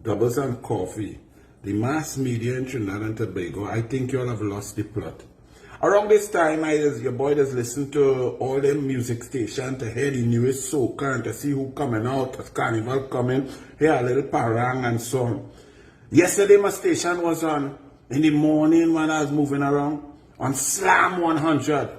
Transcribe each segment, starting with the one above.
Doubles and Coffee, the mass media in Trinidad and Tobago. I think you all have lost the plot. Around this time, your boy does listen to all them music stations to hear the newest soca and to see who coming out, as Carnival coming, hear a little parang and so on. Yesterday, my station was on in the morning when I was moving around on Slam 100.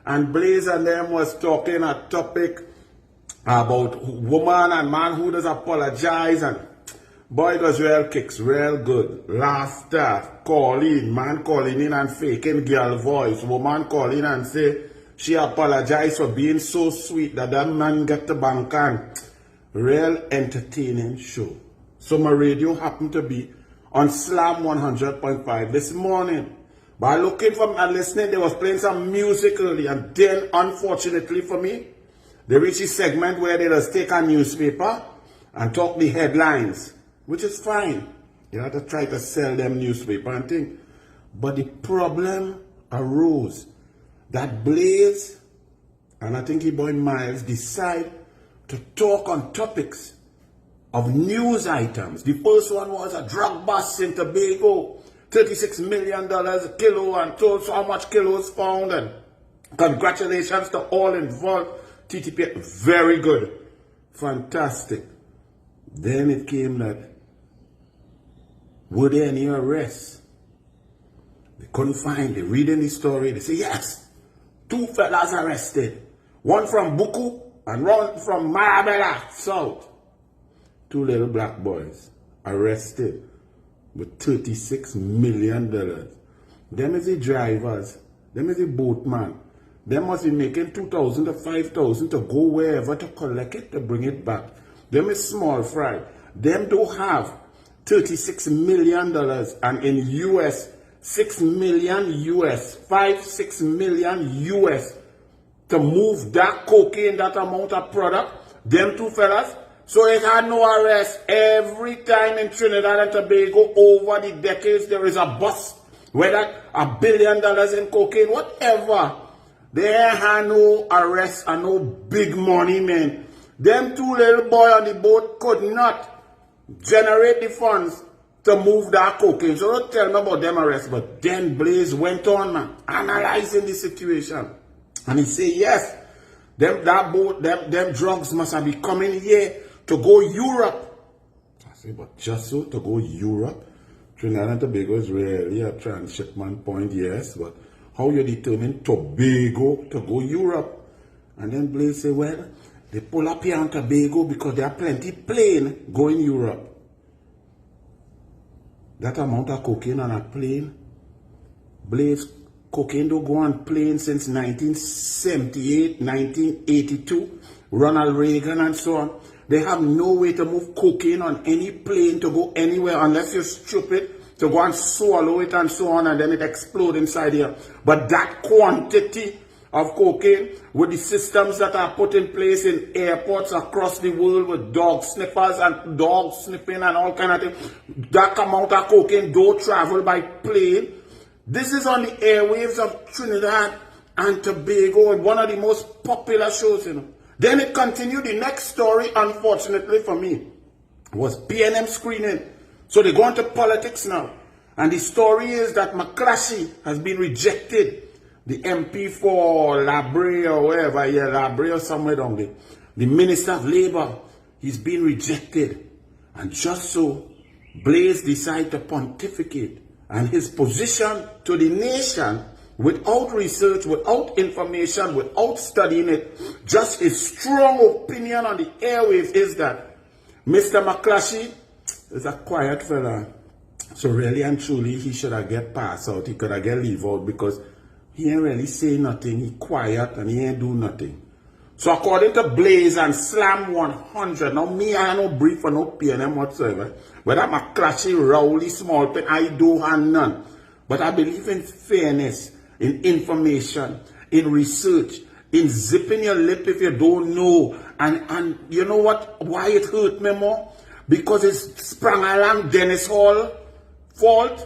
And Blaze and them was talking a topic about woman and man who does apologize, and boy, it was real kicks, real good. Laughter, calling, man calling in and faking girl voice, woman calling and say she apologized for being so sweet that man get the bank, and real entertaining show. So my radio happened to be on Slam 100.5 this morning. By looking for and listening, they was playing some music early, and then unfortunately for me, they reached a segment where they just take a newspaper and talk the headlines, which is fine. You have to try to sell them newspaper and thing. But the problem arose that Blaze and I think he boy Miles decide to talk on topics of news items. The first one was a drug bust in Tobago, $36 million a kilo, and told us how much kilos found, and congratulations to all involved. TTP, very good, fantastic. Then it came that, were there any arrests? They couldn't find, they reading the story, they say yes, 2 fellas arrested. One from Buku and one from Marabella South. 2 little black boys arrested with $36 million. Them is the drivers, them is the boatman. They must be making $2,000 to $5,000 to go wherever to collect it, to bring it back. Them is small fry. Them do have $36 million, and in US, 6 million US, 6 million US to move that cocaine, that amount of product. Them 2 fellas. So it had no arrest. Every time in Trinidad and Tobago over the decades there is a bust, whether $1 billion in cocaine, whatever. There had no arrest and no big money, man. Them 2 little boys on the boat could not generate the funds to move that cocaine. So don't tell me about them arrests. But then Blaze went on, man, analyzing the situation. And he said, yes, them drugs must have been coming here to go Europe. I say, but just so to go Europe? Trinidad and Tobago is really a transshipment point, yes, but how you determine Tobago to go Europe? And then Blaze say, well, they pull up here on Tobago because there are plenty plane going Europe. That amount of cocaine on a plane, Blaze, cocaine don't go on plane since 1978, 1982, Ronald Reagan and so on. They have no way to move cocaine on any plane to go anywhere unless you're stupid to go and swallow it and so on, and then it explodes inside here. But that quantity of cocaine with the systems that are put in place in airports across the world with dog sniffers and dog sniffing and all kind of things, that amount of cocaine don't travel by plane. This is on the airwaves of Trinidad and Tobago, and one of the most popular shows, you know. Then it continued. The next story, unfortunately for me, was PNM screening. So they go into politics now. And the story is that McClashy has been rejected. The MP for Labrie or wherever, yeah, Labrie or somewhere down there. The Minister of Labour, he's been rejected. And just so, Blaze decided to pontificate. And his position to the nation, without research, without information, without studying it, just his strong opinion on the airwaves is that Mr. McClashy is a quiet fella. So really and truly, he should have get passed out. He could have get leave out because he ain't really say nothing. He quiet and he ain't do nothing. So according to Blaze and Slam 100, now me, I no brief for no PNM whatsoever. Whether McClashy, Rowley, small pen, I do have none. But I believe in fairness, in information, in research, in zipping your lip if you don't know. And you know what? Why it hurt me more? Because it's sprung along Dennis Hall fault,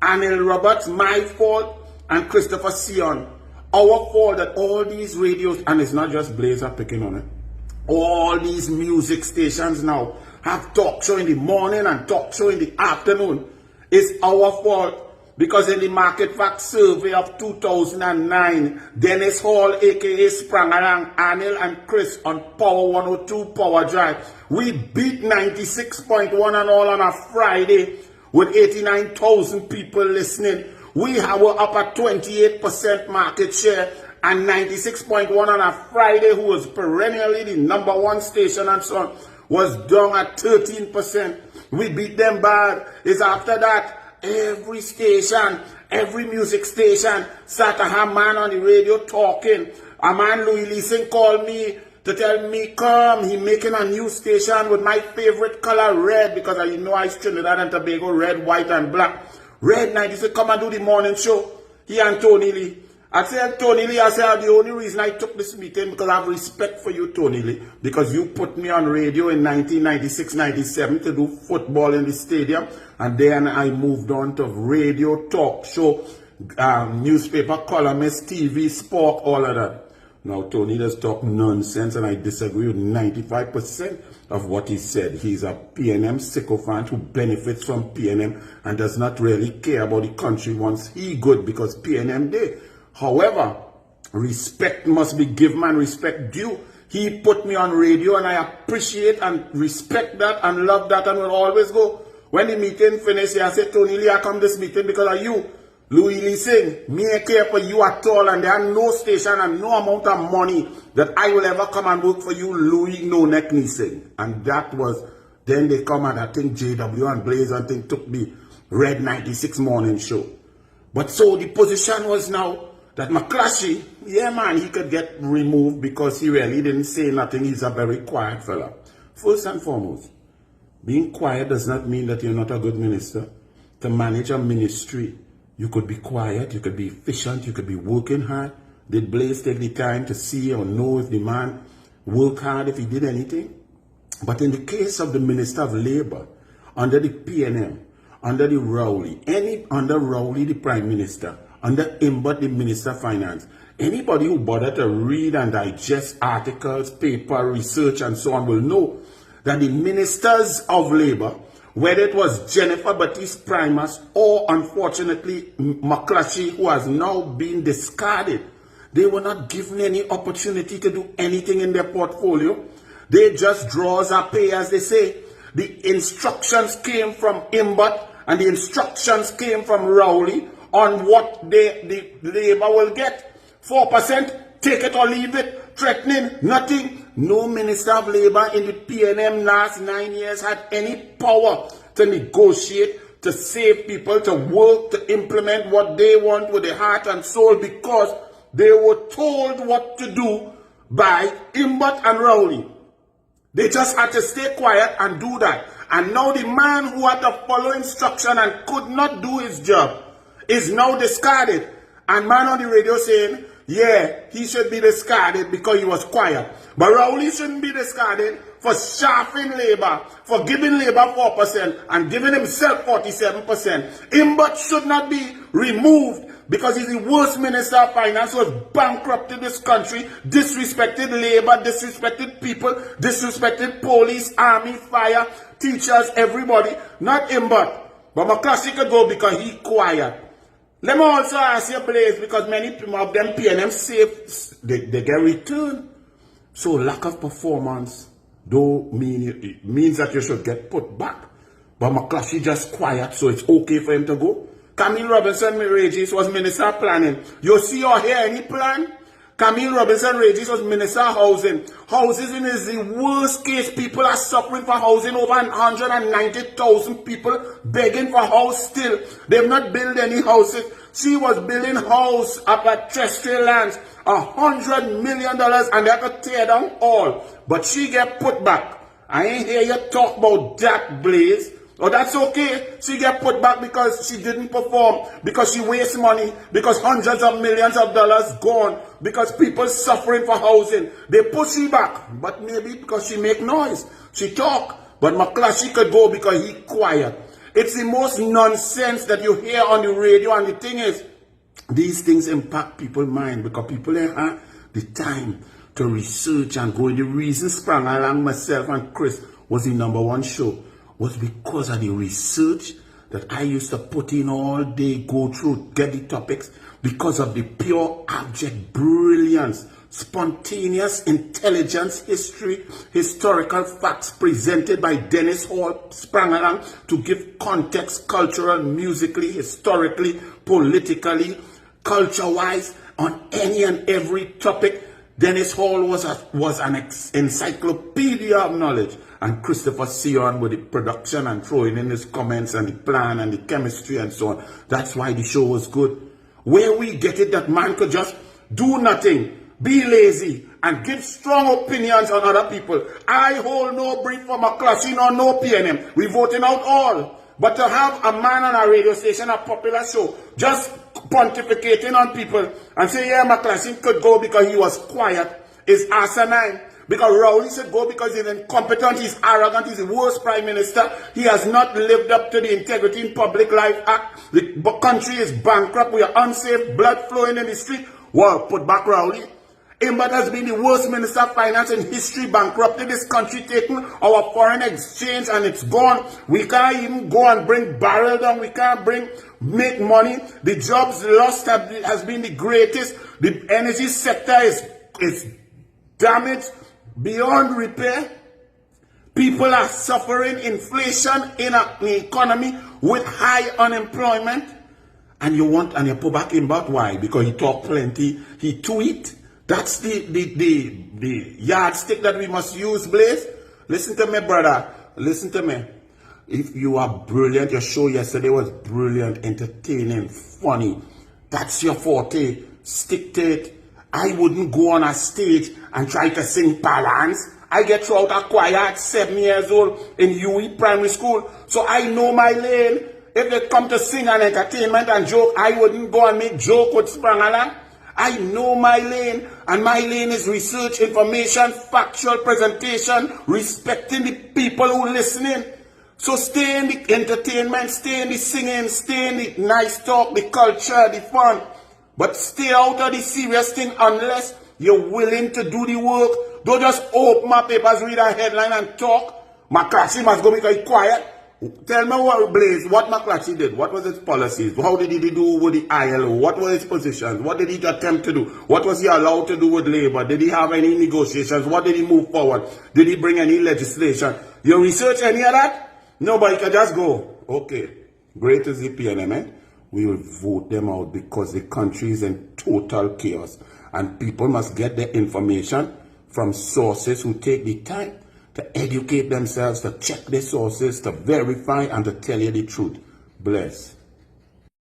Anil Roberts, my fault, and Christopher Sion. Our fault that all these radios, and it's not just Blazer picking on it, all these music stations now have talk show in the morning and talk show in the afternoon. It's our fault. Because in the Market Fact survey of 2009, Dennis Hall, aka Sprangarang, Anil and Chris on Power 102 Power Drive, we beat 96.1 and all on a Friday with 89,000 people listening. We were up at 28% market share, and 96.1 on a Friday, who was perennially the #1 station and so on, was down at 13%. We beat them bad. It's after that, every station, every music station start to have man on the radio talking. A man, Louis Leasing, called me to tell me, come, he making a new station with my favorite color, red, because I know I Trinidad and Tobago, red, white, and black. Red 96, come and do the morning show. He and Tony Lee. I said, Tony Lee, I said, the only reason I took this meeting because I have respect for you, Tony Lee, because you put me on radio in 1996-97 to do football in the stadium, and then I moved on to radio, talk show, newspaper columnist, TV, sport, all of that. Now, Tony does talk nonsense, and I disagree with 95% of what he said. He's a PNM sycophant who benefits from PNM and does not really care about the country once he good, because PNM did. However, respect must be given and respect due. He put me on radio, and I appreciate and respect that and love that, and will always go. When the meeting finished, I said, Tony Lee, I come this meeting because of you. Louis Leasing, me I care for you at all, and there are no station and no amount of money that I will ever come and work for you, Louis No Neck Leasing. And that was, then they come and I think JW and Blaze and think took the Red 96 morning show. But so the position was now that McClatchy, yeah man, he could get removed because he really didn't say nothing. He's a very quiet fella. First and foremost, being quiet does not mean that you're not a good minister. To manage a ministry, you could be quiet, you could be efficient, you could be working hard. Did Blaze take the time to see or know if the man worked hard, if he did anything? But in the case of the Minister of Labour, under the PNM, under the Rowley, under Rowley the Prime Minister, under Imbot the Minister of Finance, anybody who bothered to read and digest articles, paper, research and so on will know that the Ministers of Labour, whether it was Jennifer Baptiste Primus or unfortunately McClatchy, who has now been discarded, they were not given any opportunity to do anything in their portfolio. They just draws or pay, as they say. The instructions came from Imbot and the instructions came from Rowley on what the Labour will get. 4%, take it or leave it, threatening, nothing. No Minister of Labour in the PNM last 9 years had any power to negotiate, to save people, to work, to implement what they want with their heart and soul, because they were told what to do by Imbot and Rowley. They just had to stay quiet and do that. And now the man who had to follow instruction and could not do his job is now discarded. And man on the radio saying, yeah, he should be discarded because he was quiet. But Rowley shouldn't be discarded for sharpening Labour, for giving Labour 4% and giving himself 47%. Imbot should not be removed because he's the worst Minister of Finance who has bankrupted this country, disrespected Labour, disrespected people, disrespected police, army, fire, teachers, everybody. Not Imbot. But McClatchy could go because he's quiet. Let me also ask you, Blaze, because many of them PNM safe, they get returned. So lack of performance means that you should get put back. But McClatchy just quiet, so it's okay for him to go. Camille Robinson Regis was Minister of Planning. You see or hear any plan? Camille Robinson Regis was Minister of Housing. Housing is the worst case. People are suffering for housing. Over 190,000 people begging for house still. They've not built any houses. She was building house up at Terrestrial Lands. $100 million, and they had to tear down all. But she get put back. I ain't hear you talk about that, Blaze. Oh, that's okay. She get put back because she didn't perform, because she wastes money, because hundreds of millions of dollars gone, because people suffering for housing. They push she back, but maybe because she make noise. She talk, but McClatchy could go because he quiet. It's the most nonsense that you hear on the radio, and the thing is, these things impact people's mind because people ain't have the time to research and go. The reason sprang along myself and Chris was the #1 show was because of the research that I used to put in all day, go through, get the topics, because of the pure, abject brilliance, spontaneous intelligence, history, historical facts presented by Dennis Hall sprang along to give context, cultural, musically, historically, politically, culture-wise, on any and every topic. Dennis Hall was an encyclopedia of knowledge, and Christopher Sion with the production and throwing in his comments and the plan and the chemistry and so on. That's why the show was good. Where we get it that man could just do nothing, be lazy, and give strong opinions on other people. I hold no brief from a classy or no PNM. We voting out all. But to have a man on a radio station, a popular show, just pontificating on people and say, yeah, McClatchy could go because he was quiet, is asinine. Because Rowley should go because he's incompetent, he's arrogant, he's the worst prime minister. He has not lived up to the Integrity in Public Life Act. The country is bankrupt. We are unsafe, blood flowing in the street. Well, put back Rowley. Imbad has been the worst minister of finance in history, bankrupted this country, taking our foreign exchange, and it's gone. We can't even go and bring barrel down. We can't make money. The jobs lost has been the greatest. The energy sector is damaged beyond repair. People are suffering inflation in an economy with high unemployment. And you put back Imbad. Why? Because he talk plenty, he tweet. That's the yardstick that we must use, Blaze. Listen to me, brother. Listen to me. If you are brilliant, your show yesterday was brilliant, entertaining, funny. That's your forte. Stick to it. I wouldn't go on a stage and try to sing balance. I get through out a choir at 7 years old in UE primary school. So I know my lane. If they come to sing and entertainment and joke, I wouldn't go and make joke with sprang along. I know my lane, and my lane is research, information, factual presentation, respecting the people who listening. So stay in the entertainment, stay in the singing, stay in the nice talk, the culture, the fun. But stay out of the serious thing unless you're willing to do the work. Don't just open my papers, read a headline and talk. McClatchy must go because he's quiet. Tell me what, Blaze, what McClatchy did. What was his policies? How did he do with the ILO? What were his positions? What did he attempt to do? What was he allowed to do with labor? Did he have any negotiations? What did he move forward? Did he bring any legislation? You research any of that? Nobody can just go. Okay, great is the PNM, eh? We will vote them out because the country is in total chaos. And people must get their information from sources who take the time to educate themselves, to check their sources, to verify, and to tell you the truth. Bless.